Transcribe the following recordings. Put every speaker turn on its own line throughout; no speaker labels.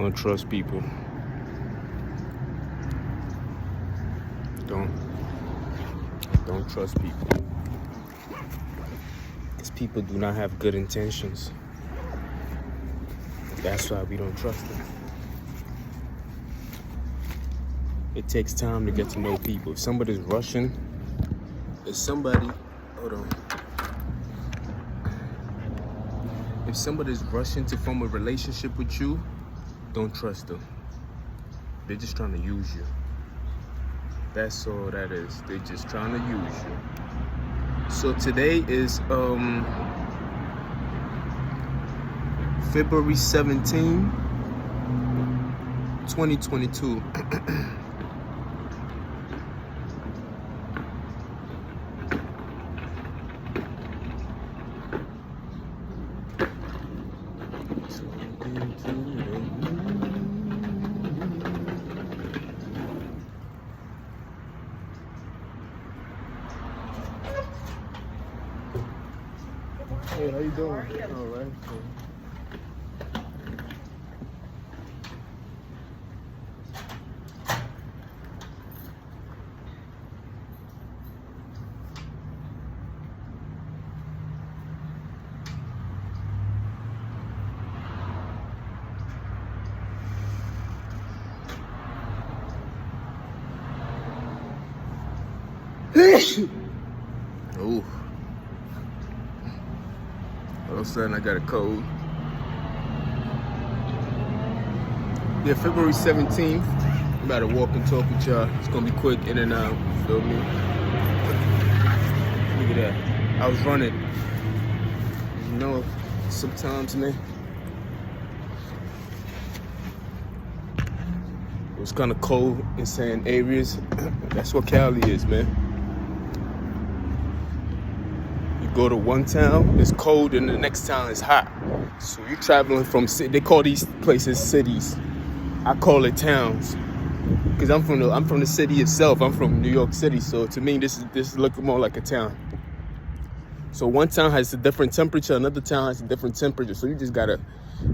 Don't trust people. Don't trust people. Because people do not have good intentions. That's why we don't trust them. It takes time to get to know people. If somebody's rushing, if somebody's rushing to form a relationship with you, don't trust them. They're just trying to use you. That's all that is. They're just trying to use you. So today is February 17, 2022. Hey, how you doing? All right. Oh. All of a sudden I got a cold. Yeah, February 17th. I'm about to walk and talk with y'all. It's gonna be quick, in and out. Feel me? Look at that. I was running. You know, sometimes, man, it was kind of cold in certain areas. That's what Cali is, man. Go to one town, it's cold, and the next town is hot. So you're traveling from they call these places cities. I call it towns, because I'm from the city itself. I'm from New York City, so to me this looks more like a town. So one town has a different temperature, another town has a different temperature. So you just gotta.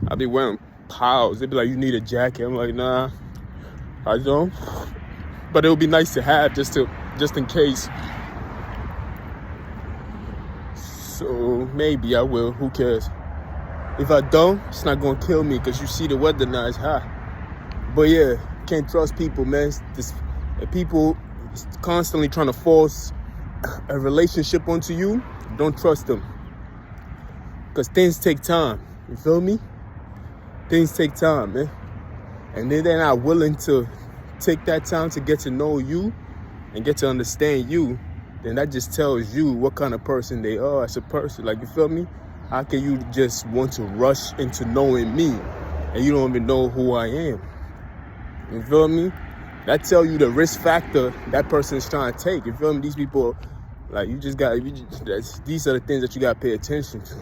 I be wearing piles. They be like, you need a jacket. I'm like, nah, I don't. But it would be nice to have just in case. So maybe I will. Who cares? If I don't, it's not gonna kill me, because you see the weather now is hot. But yeah, can't trust people, man. People constantly trying to force a relationship onto you. Don't trust them, because things take time. You feel me? Things take time, man. And then they're not willing to take that time to get to know you and get to understand you. Then that just tells you what kind of person they are as a person. Like, you feel me? How can you just want to rush into knowing me and you don't even know who I am? You feel me? That tells you the risk factor that person is trying to take. You feel me? These people, like, these are the things that you got to pay attention to.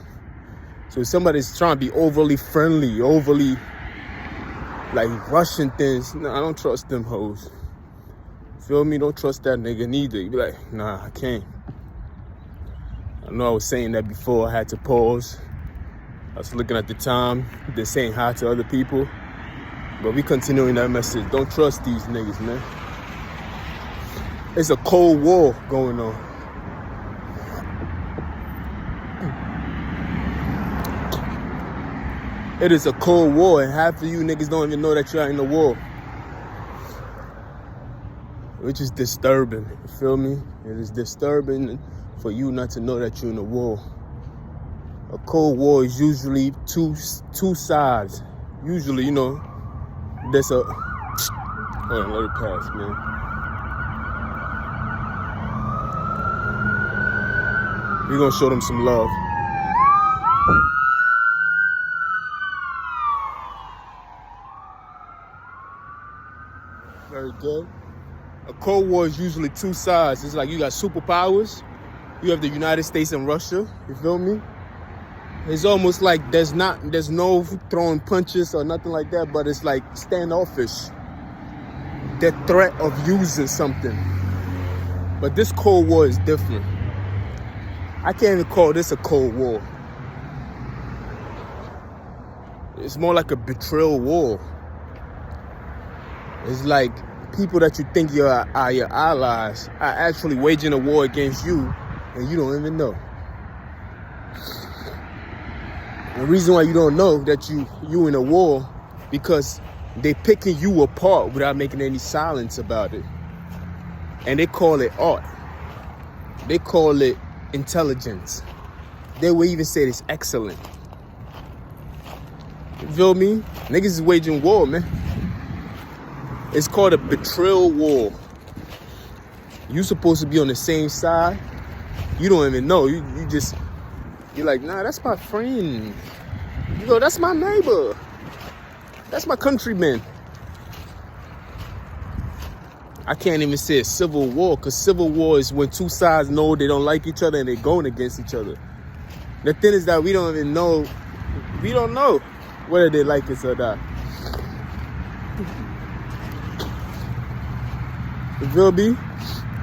So if somebody's trying to be overly friendly, overly, like, rushing things, no, I don't trust them hoes. Feel me? Don't trust that nigga neither. You be like, nah, I can't. I know I was saying that before. I had to pause. I was looking at the time. They're saying hi to other people. But we continuing that message. Don't trust these niggas, man. It's a cold war going on. It is a cold war, and half of you niggas don't even know that you're in the war. Which is disturbing, you feel me? It is disturbing for you not to know that you're in a war. A cold war is usually two sides. Usually, you know, there's a... Hold on, let it pass, man. We're gonna show them some love. Very good. A Cold War is usually two sides. It's like you got superpowers. You have the United States and Russia. You feel me? It's almost like there's no throwing punches or nothing like that, but it's like standoffish. The threat of using something. But this Cold War is different. I can't even call this a Cold War. It's more like a betrayal war. It's like people that you think are your allies are actually waging a war against you, and you don't even know. The reason why you don't know that you in a war, because they picking you apart without making any silence about it. And they call it art. They call it intelligence. They will even say it's excellent. You feel me? Niggas is waging war, man. It's called a betrayal war. You supposed to be on the same side. You don't even know. You're like, nah, that's my friend. You go, that's my neighbor. That's my countryman. I can't even say it's civil war, because civil war is when two sides know they don't like each other and they're going against each other. The thing is that we don't even know. We don't know whether they like us or not. You feel me?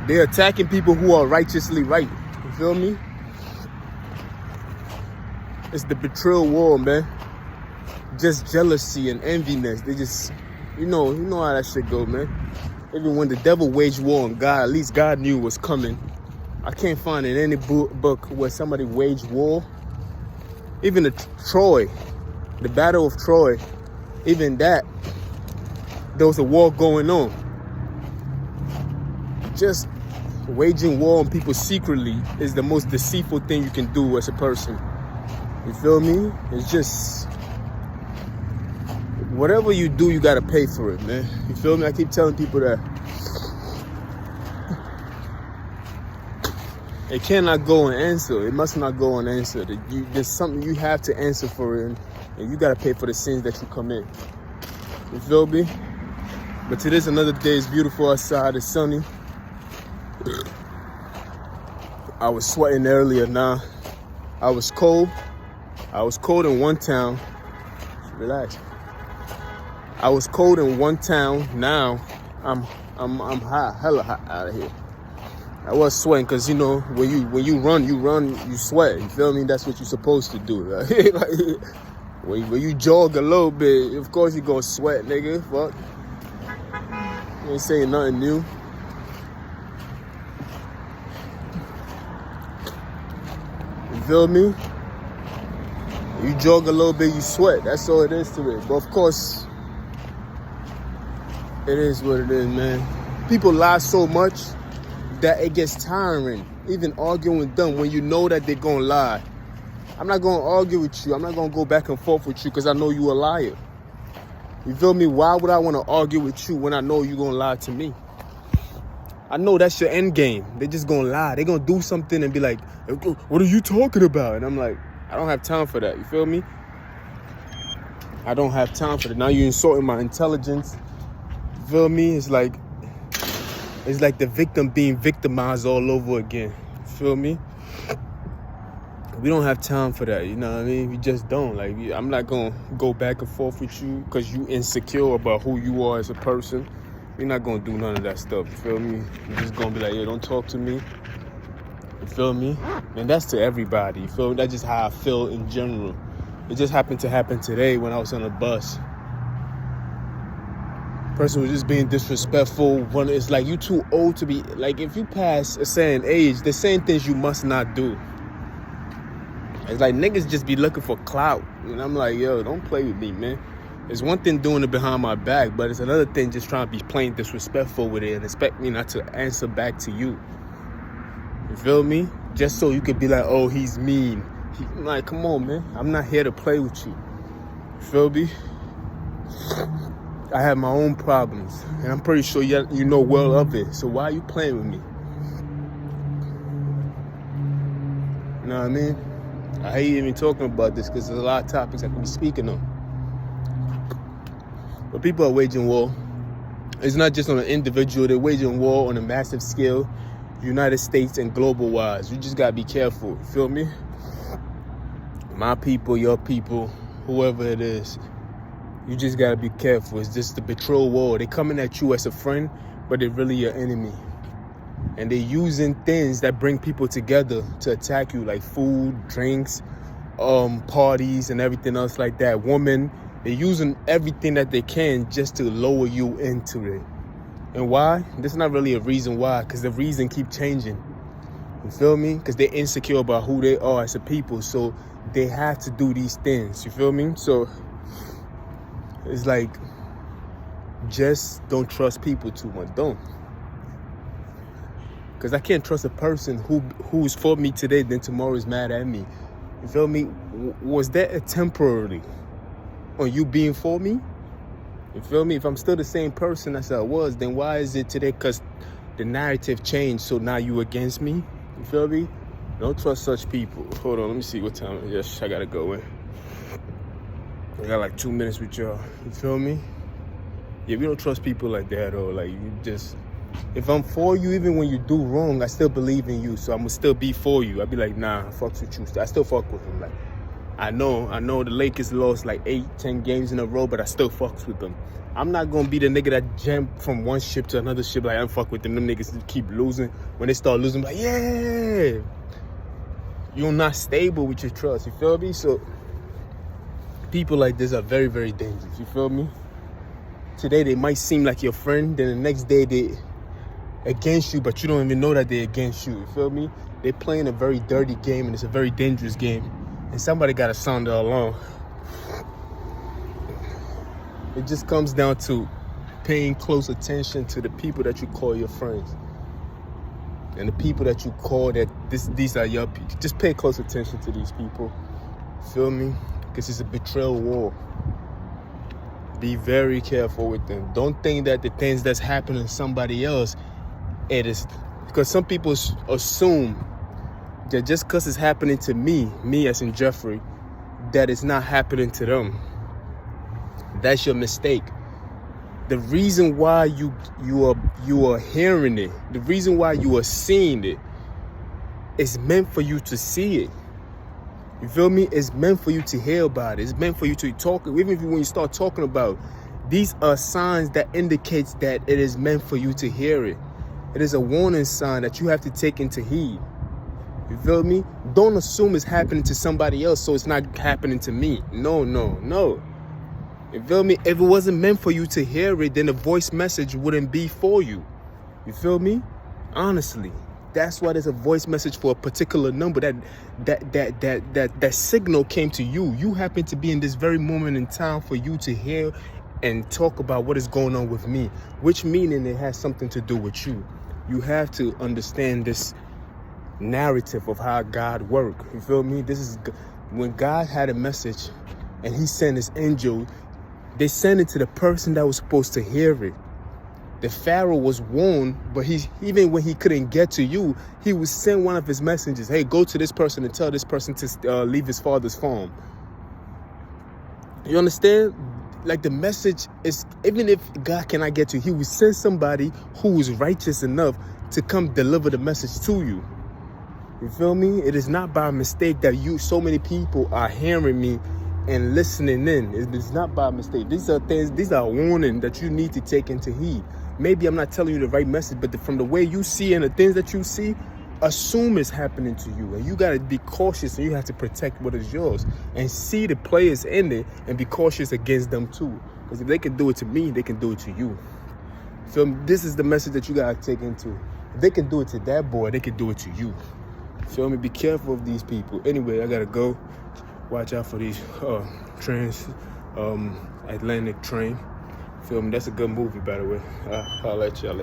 They're attacking people who are righteously right. You feel me? It's the betrayal war, man. Just jealousy and enviness. They just, you know how that shit go, man. Even when the devil waged war on God, at least God knew it was coming. I can't find in any book where somebody waged war. Even Troy, the Battle of Troy, even that, there was a war going on. Just waging war on people secretly is the most deceitful thing you can do as a person. You feel me? It's just, whatever you do, you gotta pay for it, man. You feel me? I keep telling people that it cannot go unanswered. It must not go unanswered. There's something you have to answer for it, and you gotta pay for the sins that you commit. You feel me? But today's another day. It's beautiful outside. It's sunny. I was sweating earlier. Now I was cold. I was cold in one town. Relax. I was cold in one town. Now I'm hot, hella hot out of here. I was sweating because, you know, when you run, you sweat. You feel me? That's what you're supposed to do. Right? Like, when you jog a little bit, of course you're gonna sweat, nigga. Fuck. You ain't saying nothing new. You feel me? You jog a little bit, you sweat. That's all it is to it. But of course, it is what it is, man. People lie so much that it gets tiring. Even arguing with them when you know that they're gonna lie. I'm not gonna argue with you. I'm not gonna go back and forth with you because I know you a liar. You feel me? Why would I want to argue with you when I know you're gonna lie to me? I know that's your end game. They're just gonna lie. They're gonna do something and be like, what are you talking about? And I'm like, I don't have time for that. You feel me? I don't have time for that. Now you're insulting my intelligence. You feel me? It's like the victim being victimized all over again. You feel me? We don't have time for that. You know what I mean? We just don't. Like, I'm not gonna go back and forth with you because you insecure about who you are as a person. We're not gonna do none of that stuff. You feel me? You're just gonna be like, yeah, don't talk to me. You feel me? And that's to everybody. You feel me? That's just how I feel in general. It just happened to happen today when I was on a bus. Person was just being disrespectful. When it's like, you too old to be, like, if you pass a certain age, there's certain things you must not do. It's like niggas just be looking for clout. And I'm like, yo, don't play with me, man. It's one thing doing it behind my back, but it's another thing just trying to be plain disrespectful with it and expect me not to answer back to you. You feel me? Just so you could be like, oh, he's mean. I'm like, come on, man. I'm not here to play with you. You feel me? I have my own problems, and I'm pretty sure you know well of it. So why are you playing with me? You know what I mean? I hate even talking about this because there's a lot of topics I can be speaking on. But people are waging war. It's not just on an individual. They're waging war on a massive scale, United States and global wise. You just got to be careful. You feel me? My people, your people, whoever it is. You just got to be careful. It's just the betrayal war. They're coming at you as a friend, but they're really your enemy. And they're using things that bring people together to attack you, like food, drinks, parties, and everything else like that. Women, They're using everything that they can just to lower you into it. And why? There's not really a reason why, because the reason keep changing. You feel me? Because they're insecure about who they are as a people, so they have to do these things. You feel me? So it's like, just don't trust people too much. Don't. Because I can't trust a person who's for me today, then tomorrow is mad at me. You feel me? Was that a temporary on you being for me? You feel me? If I'm still the same person as I was, then why is it today? Because the narrative changed, so now you against me? You feel me? Don't trust such people. Hold on, let me see what time it is. Yes, I gotta go in. I got like 2 minutes with y'all. You feel me? Yeah, we don't trust people like that, or like, you just, if I'm for you, even when you do wrong, I still believe in you, so I'm gonna still be for you. I'll be like, nah, I fucks with you. I still fuck with him. Like, I know the Lakers lost like 8-10 games in a row, but I still fucks with them. I'm not gonna be the nigga that jump from one ship to another ship. Like, I don't fuck with them. Them niggas keep losing. When they start losing, like, yeah, you're not stable with your trust. You feel me? So people like this are very, very dangerous. You feel me? Today they might seem like your friend, then the next day they against you, but you don't even know that they're against you. You feel me? They're playing a very dirty game, and it's a very dangerous game. And somebody got to sound the alarm. It just comes down to paying close attention to the people that you call your friends. And the people that you call that these are your people. Just pay close attention to these people. Feel me? Because it's a betrayal war. Be very careful with them. Don't think that the things that's happening to somebody else, it is, because some people assume that just because it's happening to me as in Jeffrey, that it's not happening to them. That's your mistake. The reason why you are hearing it, the reason why you are seeing it, is meant for you to see it. You feel me? It's meant for you to hear about it. It's meant for you to talk. Even if when you start talking about, these are signs that indicates that it is meant for you to hear it. It is a warning sign that you have to take into heed. You feel me? Don't assume it's happening to somebody else, so it's not happening to me. No. You feel me? If it wasn't meant for you to hear it, then the voice message wouldn't be for you. You feel me? Honestly. That's why there's a voice message for a particular number. That signal came to you. You happen to be in this very moment in time for you to hear and talk about what is going on with me, which meaning it has something to do with you. You have to understand this narrative of how God works. You feel me? This is when God had a message and he sent his angel. They sent it to the person that was supposed to hear it. The Pharaoh was warned, but even when he couldn't get to you, he would send one of his messengers. Hey, go to this person and tell this person to leave his father's farm. You understand? Like, the message is, even if God cannot get to you, he will send somebody who is righteous enough to come deliver the message to you. You feel me? It is not by mistake that so many people are hearing me and listening in. It is not by mistake. These are things, these are warnings that you need to take into heed. Maybe I'm not telling you the right message, but from the way you see and the things that you see, assume it's happening to you. And you got to be cautious, and you have to protect what is yours and see the players in it and be cautious against them too. Because if they can do it to me, they can do it to you. So this is the message that you got to take into. If they can do it to that boy, they can do it to you. Feel me? Be careful of these people. Anyway, I got to go. Watch out for these Atlantic train. Feel me? That's a good movie, by the way. I'll let y'all.